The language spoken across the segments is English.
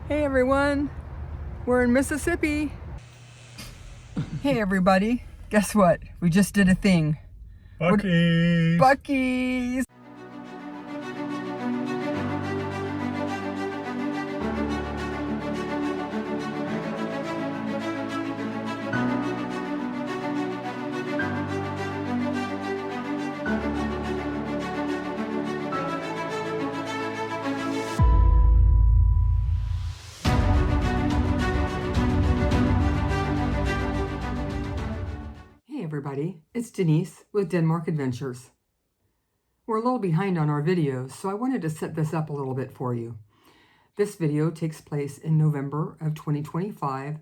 Hey everyone, we're in Mississippi. Hey everybody, guess what? We just did a thing. Buc-ee's. Buc-ee's. Hey everybody, it's Denise with Denmark Adventures. We're a little behind on our videos, so I wanted to set this up a little bit for you. This video takes place in November of 2025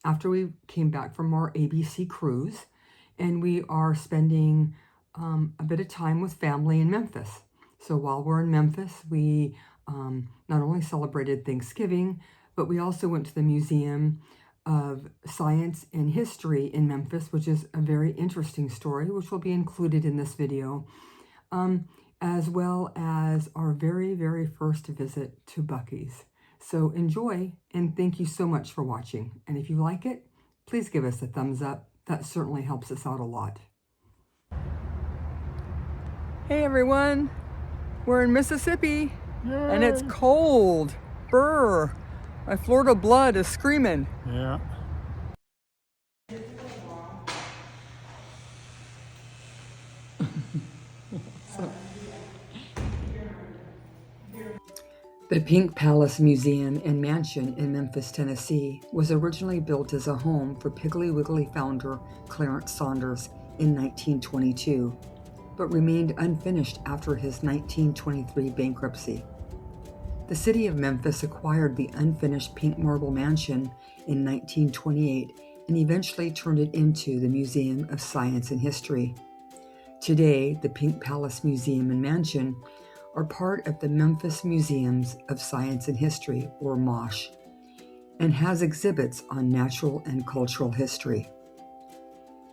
after we came back from our ABC cruise, and we are spending a bit of time with family in Memphis. So while we're in Memphis, we not only celebrated Thanksgiving, but we also went to the Museum of Science and History in Memphis, which is a very interesting story, which will be included in this video, as well as our very, very first visit to Buc-ee's. So enjoy, and thank you so much for watching. And if you like it, please give us a thumbs up. That certainly helps us out a lot. Hey everyone, we're in Mississippi. Yay. And it's cold. Brr. My Florida blood is screaming. Yeah. The Pink Palace Museum and Mansion in Memphis, Tennessee was originally built as a home for Piggly Wiggly founder Clarence Saunders in 1922, but remained unfinished after his 1923 bankruptcy. The city of Memphis acquired the unfinished pink marble mansion in 1928 and eventually turned it into the Museum of Science and History. Today, the Pink Palace Museum and Mansion are part of the Memphis Museums of Science and History, or MoSH, and has exhibits on natural and cultural history.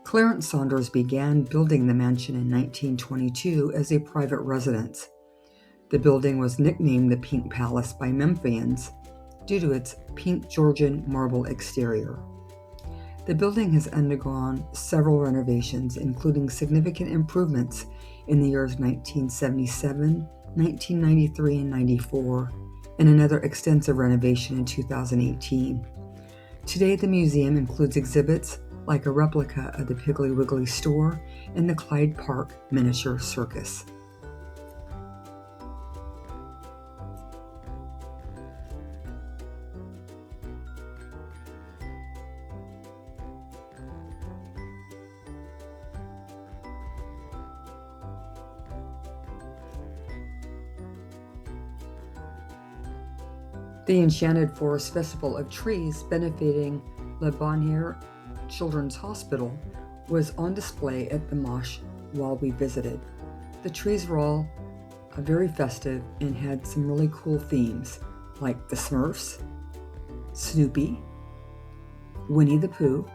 Clarence Saunders began building the mansion in 1922 as a private residence. The building was nicknamed the Pink Palace by Memphians due to its pink Georgian marble exterior. The building has undergone several renovations, including significant improvements in the years 1977, 1993, and 94, and another extensive renovation in 2018. Today, the museum includes exhibits like a replica of the Piggly Wiggly store and the Clyde Park Miniature Circus. The Enchanted Forest Festival of Trees benefiting Le Bonheur Children's Hospital was on display at the MoSH while we visited. The trees were all very festive and had some really cool themes like the Smurfs, Snoopy, Winnie the Pooh,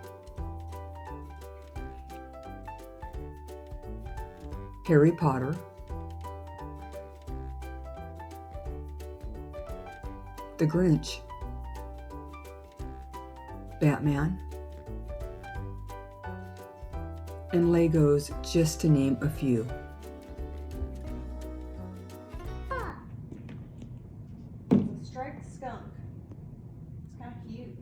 Harry Potter, the Grinch, Batman, and Legos, just to name a few. It's a striped skunk. It's kind of cute.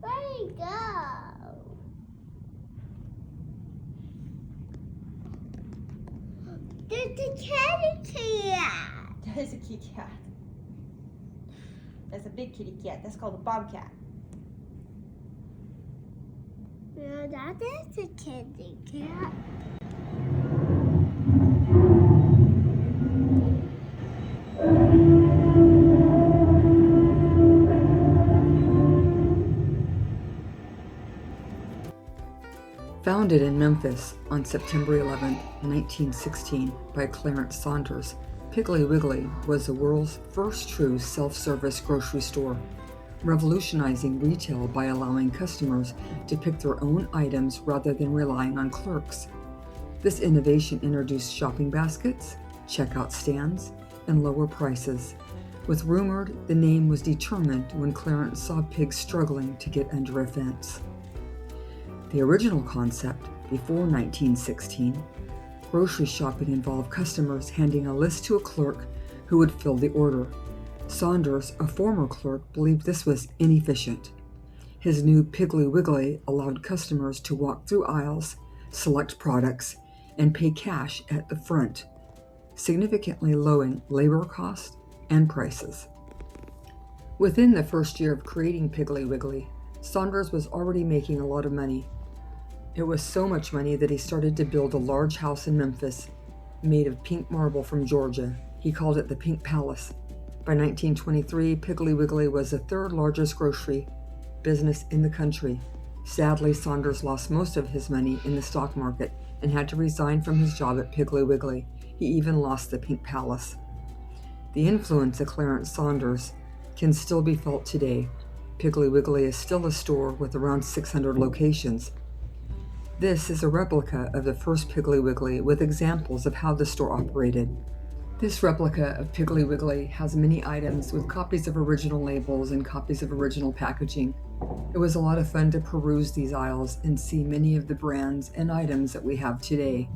Where'd he go? There's a kitty cat. That is a kitty cat. That's a big kitty cat. That's called a bobcat. No, that is a kitty cat. Founded in Memphis on September 11, 1916 by Clarence Saunders, Piggly Wiggly was the world's first true self-service grocery store, revolutionizing retail by allowing customers to pick their own items rather than relying on clerks. This innovation introduced shopping baskets, checkout stands, and lower prices, With rumored, the name was determined when Clarence saw pigs struggling to get under a fence. The original concept, before 1916, grocery shopping involved customers handing a list to a clerk who would fill the order. Saunders, a former clerk, believed this was inefficient. His new Piggly Wiggly allowed customers to walk through aisles, select products, and pay cash at the front, significantly lowering labor costs and prices. Within the first year of creating Piggly Wiggly, Saunders was already making a lot of money. It was so much money that he started to build a large house in Memphis made of pink marble from Georgia. He called it the Pink Palace. By 1923, Piggly Wiggly was the third largest grocery business in the country. Sadly, Saunders lost most of his money in the stock market and had to resign from his job at Piggly Wiggly. He even lost the Pink Palace. The influence of Clarence Saunders can still be felt today. Piggly Wiggly is still a store with around 600 locations. This is a replica of the first Piggly Wiggly with examples of how the store operated. This replica of Piggly Wiggly has many items with copies of original labels and copies of original packaging. It was a lot of fun to peruse these aisles and see many of the brands and items that we have today,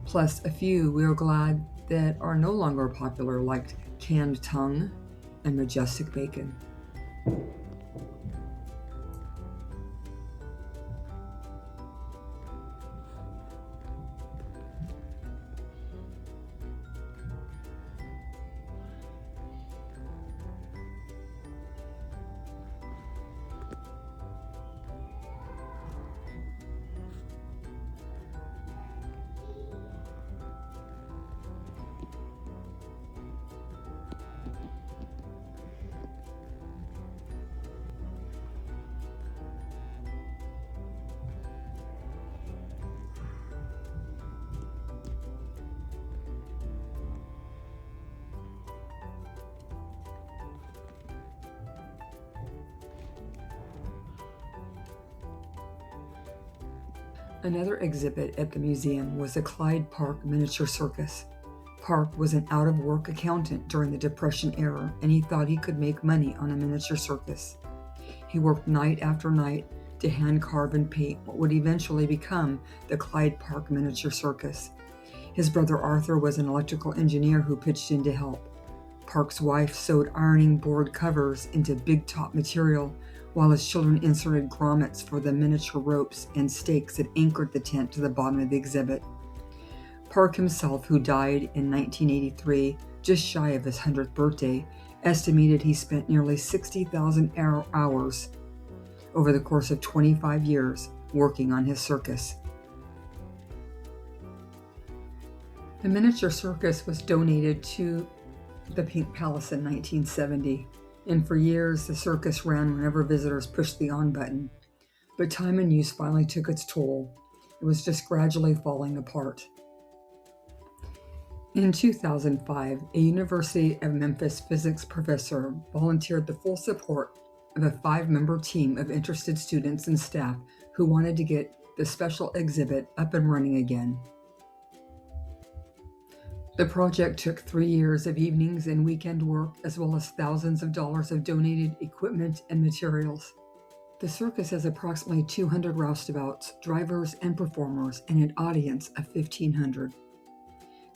plus a few we are glad that are no longer popular, like canned tongue and majestic bacon. Another exhibit at the museum was the Clyde Park Miniature Circus. Park was an out-of-work accountant during the Depression era, and he thought he could make money on a miniature circus. He worked night after night to hand carve and paint what would eventually become the Clyde Park Miniature Circus. His brother Arthur was an electrical engineer who pitched in to help. Park's wife sewed ironing board covers into big top material, while his children inserted grommets for the miniature ropes and stakes that anchored the tent to the bottom of the exhibit. Park himself, who died in 1983, just shy of his 100th birthday, estimated he spent nearly 60,000 hours over the course of 25 years working on his circus. The miniature circus was donated to the Pink Palace in 1970. And for years, the circus ran whenever visitors pushed the on button. But time and use finally took its toll. It was just gradually falling apart. In 2005, a University of Memphis physics professor volunteered the full support of a 5-member team of interested students and staff who wanted to get the special exhibit up and running again. The project took 3 years of evenings and weekend work, as well as thousands of dollars of donated equipment and materials. The circus has approximately 200 roustabouts, drivers, and performers, and an audience of 1,500.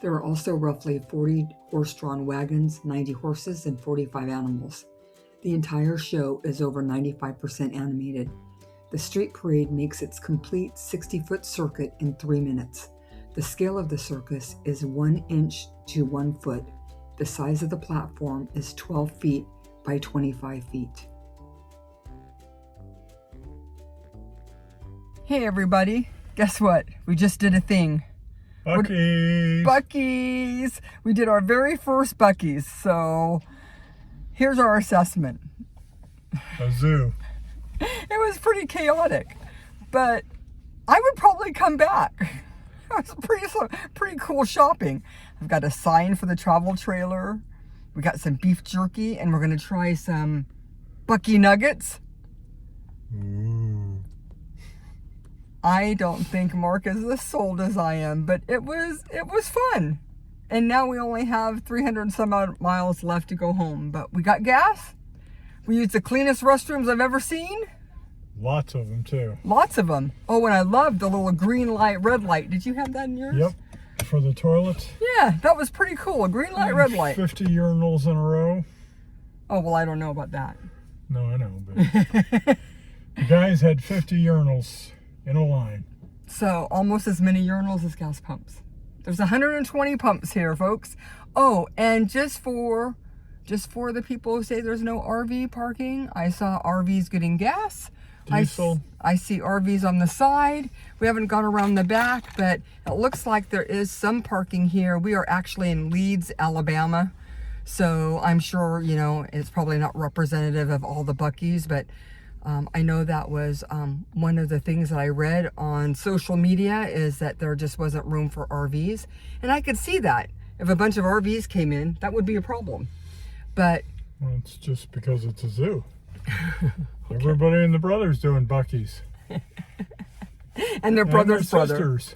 There are also roughly 40 horse-drawn wagons, 90 horses, and 45 animals. The entire show is over 95% animated. The street parade makes its complete 60-foot circuit in 3 minutes. The scale of the circus is 1 inch to 1 foot. The size of the platform is 12 feet by 25 feet. Hey everybody, guess what? We just did a thing. Buc-ee's. Buc-ee's! We did our very first Buc-ee's, so here's our assessment. A zoo. It was pretty chaotic, but I would probably come back. It was pretty cool shopping. I've got a sign for the travel trailer. We got some beef jerky, and we're going to try some Buc-ee nuggets. Ooh. I don't think Mark is as sold as I am, but it was fun. And now we only have 300 and some odd miles left to go home. But we got gas. We used the cleanest restrooms I've ever seen. Lots of them too. Lots of them. Oh, and I loved the little green light, red light. Did you have that in yours? Yep. For the toilet. Yeah, that was pretty cool. A green light, red light. 50 urinals in a row. Oh, well, I don't know about that. No, I know, but the guys had 50 urinals in a line. So almost as many urinals as gas pumps. There's 120 pumps here, folks. Oh, and just for the people who say there's no RV parking, I saw RVs getting gas. Diesel. I see RVs on the side. We haven't gone around the back, but it looks like there is some parking here. We are actually in Leeds, Alabama. So I'm sure, you know, it's probably not representative of all the Buc-ees, but I know that was one of the things that I read on social media is that there just wasn't room for RVs. And I could see that. If a bunch of RVs came in, that would be a problem. But Well, it's just because it's a zoo. Everybody and the brothers doing Buc-ee's. and their brother's and their brother. sisters.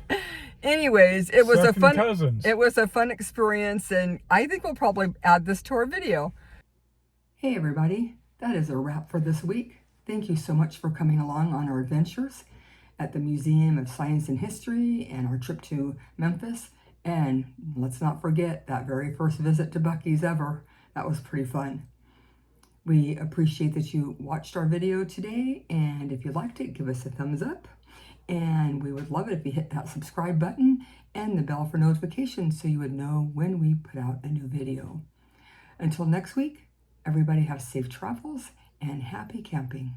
Anyways, it was a Second fun cousins. it was a fun experience, and I think we'll probably add this to our video. Hey everybody, that is a wrap for this week. Thank you so much for coming along on our adventures at the Museum of Science and History and our trip to Memphis. And let's not forget that very first visit to Buc-ee's ever. That was pretty fun. We appreciate that you watched our video today, and if you liked it, give us a thumbs up. And we would love it if you hit that subscribe button and the bell for notifications so you would know when we put out a new video. Until next week, everybody have safe travels and happy camping.